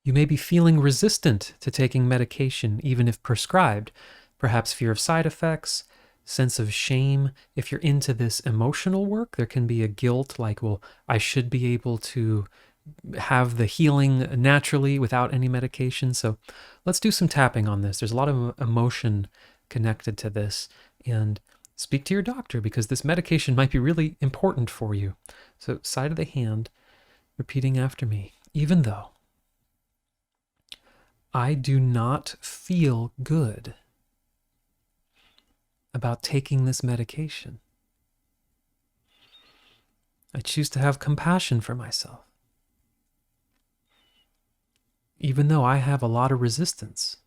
You may be feeling resistant to taking medication, even if prescribed. Perhaps fear of side effects, sense of shame. If you're into this emotional work, there can be a guilt like, well, I should be able to have the healing naturally without any medication. So let's do some tapping on this. There's a lot of emotion connected to this. And speak to your doctor because this medication might be really important for you. So side of the hand, repeating after me. Even though I do not feel good about taking this medication, I choose to have compassion for myself. Even though I have a lot of resistance,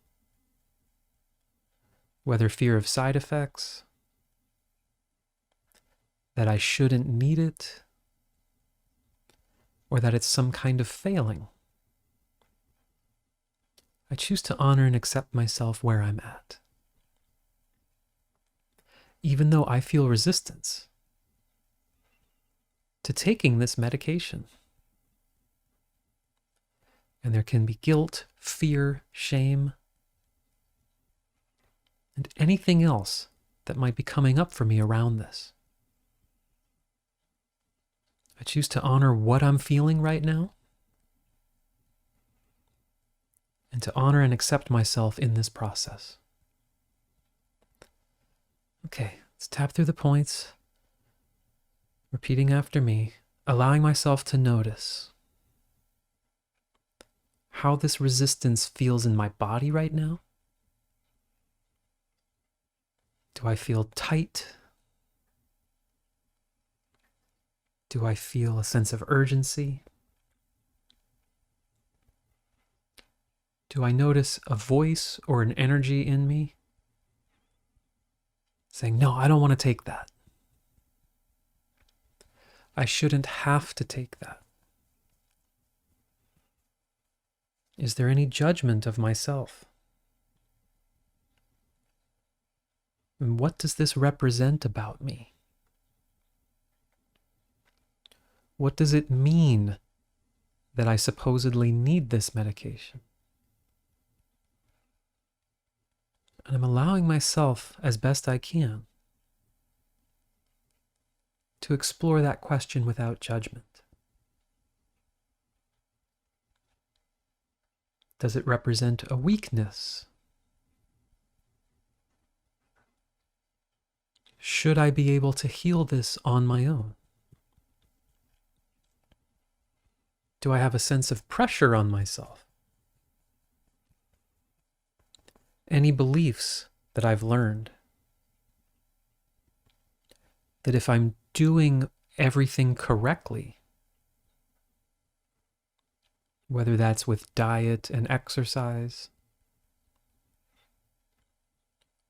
whether fear of side effects, that I shouldn't need it, or that it's some kind of failing, I choose to honor and accept myself where I'm at. Even though I feel resistance to taking this medication, and there can be guilt, fear, shame, and anything else that might be coming up for me around this. I choose to honor what I'm feeling right now and to honor and accept myself in this process. Okay, let's tap through the points, repeating after me, allowing myself to notice how this resistance feels in my body right now. Do I feel tight? Do I feel a sense of urgency? Do I notice a voice or an energy in me saying, no, I don't want to take that. I shouldn't have to take that. Is there any judgment of myself? And what does this represent about me? What does it mean that I supposedly need this medication? And I'm allowing myself, as best I can, to explore that question without judgment. Does it represent a weakness? Should I be able to heal this on my own? Do I have a sense of pressure on myself? Any beliefs that I've learned that if I'm doing everything correctly, whether that's with diet and exercise,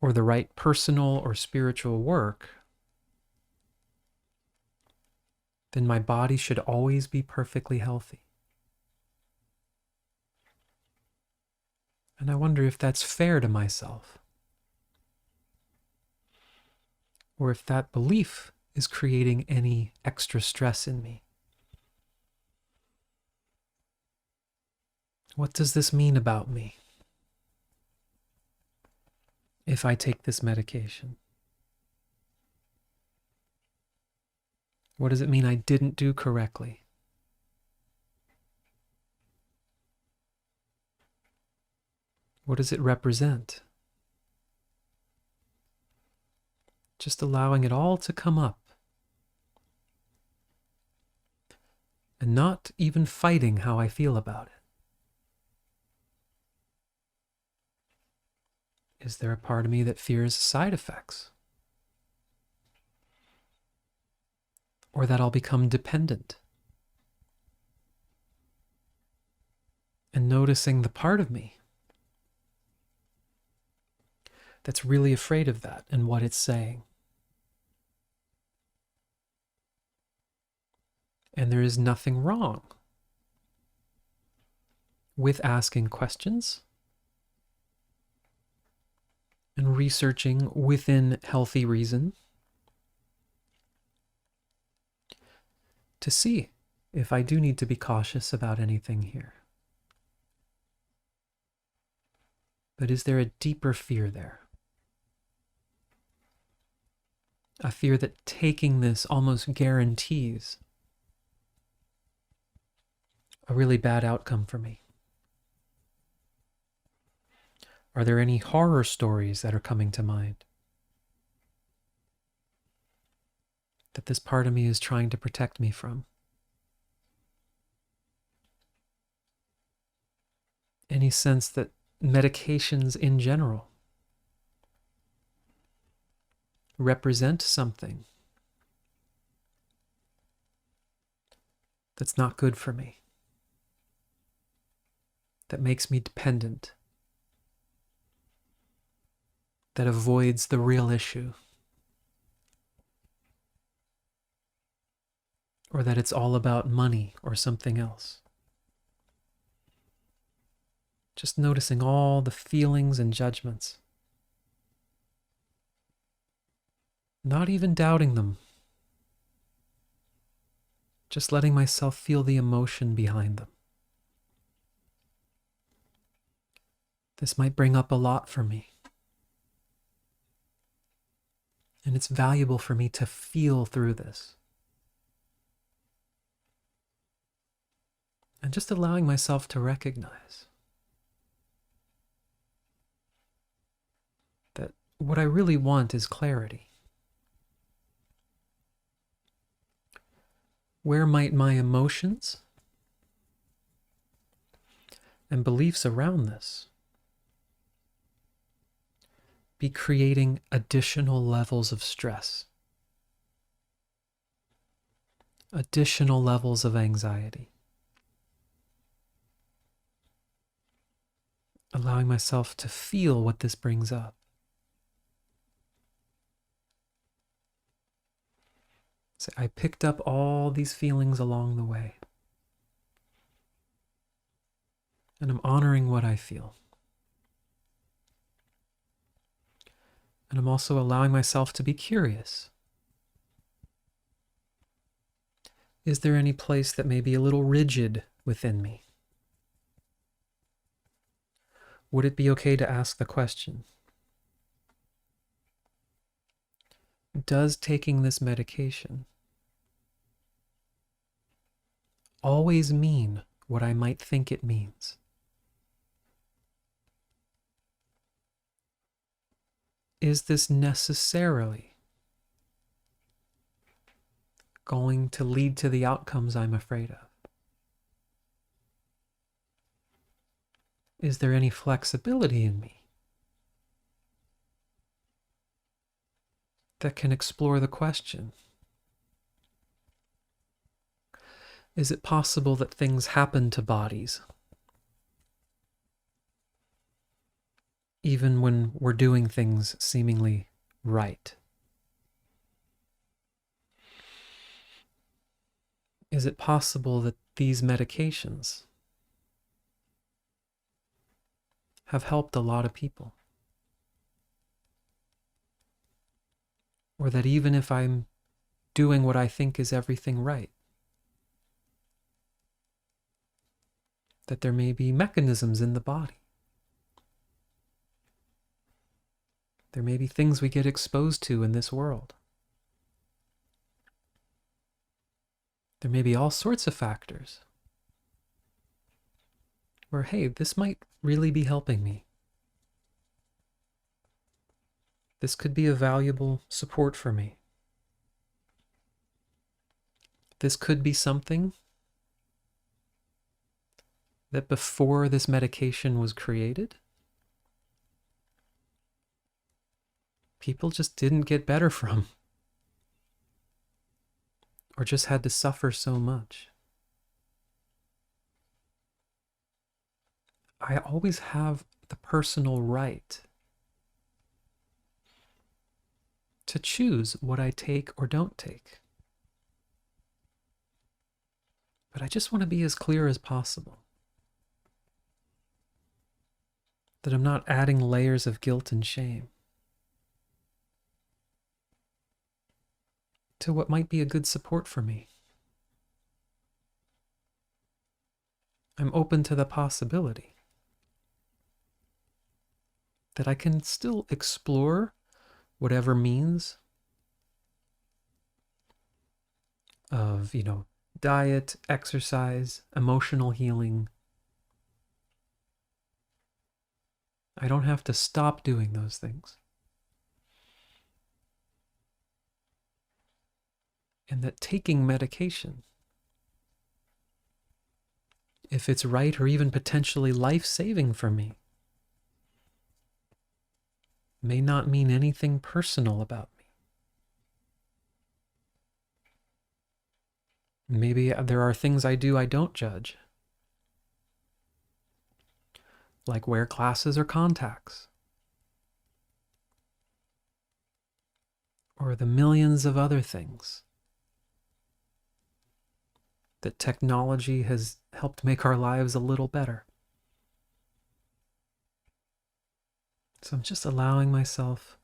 or the right personal or spiritual work, then my body should always be perfectly healthy. And I wonder if that's fair to myself, or if that belief is creating any extra stress in me. What does this mean about me if I take this medication? What does it mean I didn't do correctly? What does it represent? Just allowing it all to come up. And not even fighting how I feel about it. Is there a part of me that fears side effects? Or that I'll become dependent? And noticing the part of me that's really afraid of that and what it's saying. And there is nothing wrong with asking questions and researching within healthy reason to see if I do need to be cautious about anything here. But is there a deeper fear there? A fear that taking this almost guarantees a really bad outcome for me? Are there any horror stories that are coming to mind that this part of me is trying to protect me from? Any sense that medications in general represent something that's not good for me, that makes me dependent, that avoids the real issue, or that it's all about money or something else? Just noticing all the feelings and judgments. Not even doubting them. Just letting myself feel the emotion behind them. This might bring up a lot for me. And it's valuable for me to feel through this. And just allowing myself to recognize that what I really want is clarity. Where might my emotions and beliefs around this be creating additional levels of stress, additional levels of anxiety? Allowing myself to feel what this brings up. So I picked up all these feelings along the way. And I'm honoring what I feel. And I'm also allowing myself to be curious. Is there any place that may be a little rigid within me? Would it be okay to ask the question, does taking this medication always mean what I might think it means? Is this necessarily going to lead to the outcomes I'm afraid of? Is there any flexibility in me that can explore the question? Is it possible that things happen to bodies even when we're doing things seemingly right? Is it possible that these medications have helped a lot of people? Or that even if I'm doing what I think is everything right, that there may be mechanisms in the body. There may be things we get exposed to in this world. There may be all sorts of factors where, hey, this might really be helping me. This could be a valuable support for me. This could be something that before this medication was created, people just didn't get better from, or just had to suffer so much. I always have the personal right to choose what I take or don't take. But I just want to be as clear as possible that I'm not adding layers of guilt and shame to what might be a good support for me. I'm open to the possibility that I can still explore whatever means of, diet, exercise, emotional healing. I don't have to stop doing those things. And that taking medication, if it's right or even potentially life-saving for me, may not mean anything personal about me. Maybe there are things I do I don't judge, like wear glasses or contacts, or the millions of other things that technology has helped make our lives a little better. So I'm just allowing myself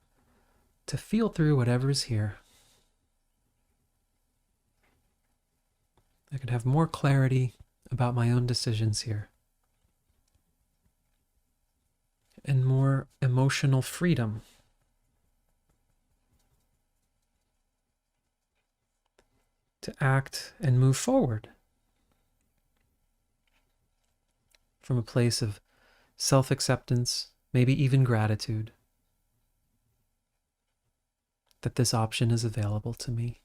to feel through whatever's here. I could have more clarity about my own decisions here, and more emotional freedom to act and move forward from a place of self-acceptance, maybe even gratitude that this option is available to me.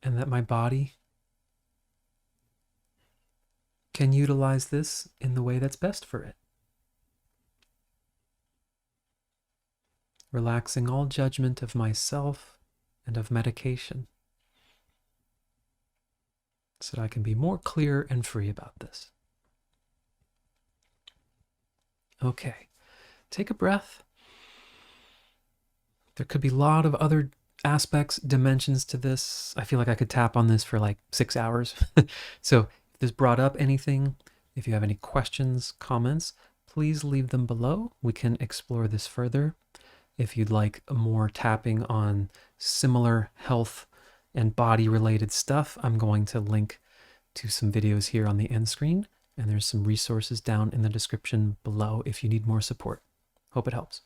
And that my body can utilize this in the way that's best for it. Relaxing all judgment of myself and of medication, so that I can be more clear and free about this. Okay, take a breath. There could be a lot of other aspects, dimensions to this. I feel like I could tap on this for like 6 hours. So if this brought up anything, if you have any questions, comments, please leave them below. We can explore this further. If you'd like more tapping on similar health and body related stuff, I'm going to link to some videos here on the end screen, and there's some resources down in the description below if you need more support. Hope it helps.